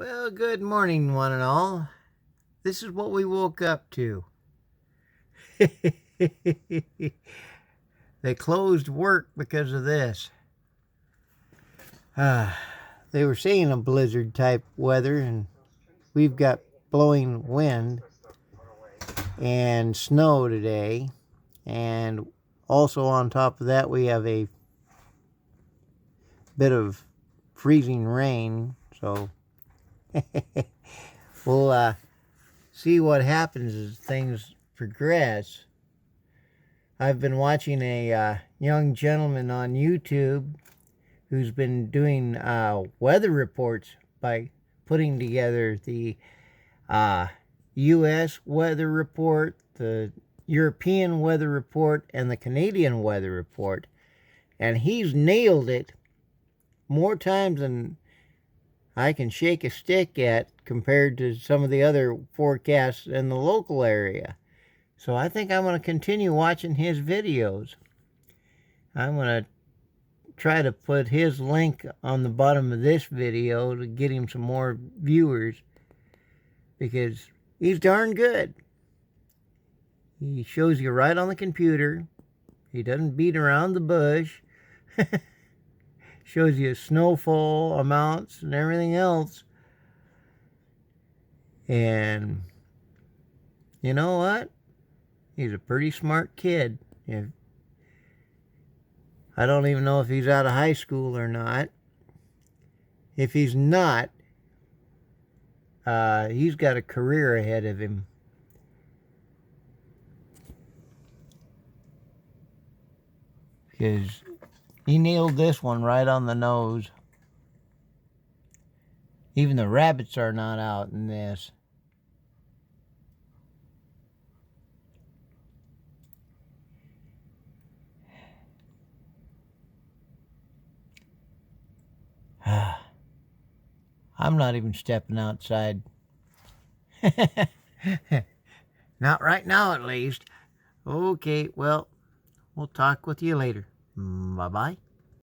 Well, good morning, one and all. This is what we woke up to. They closed work because of this. They were saying a blizzard type weather, and we've got blowing wind and snow today. And also on top of that, we have a bit of freezing rain. So we'll see what happens as things progress. I've been watching a young gentleman on YouTube who's been doing weather reports by putting together the U.S. weather report, the European weather report, and the Canadian weather report. And he's nailed it more times than I can shake a stick at compared to some of the other forecasts in the local area. So I think I'm going to continue watching his videos. I'm going to try to put his link on the bottom of this video to get him some more viewers, because he's darn good. He shows you right on the computer. He doesn't beat around the bush. Shows you snowfall amounts and everything else. And you know what? He's a pretty smart kid. I don't even know if he's out of high school or not. If he's not, he's got a career ahead of him. Because he nailed this one right on the nose. Even the rabbits are not out in this. I'm not even stepping outside. Not right now, at least. Okay, well, we'll talk with you later. Bye-bye.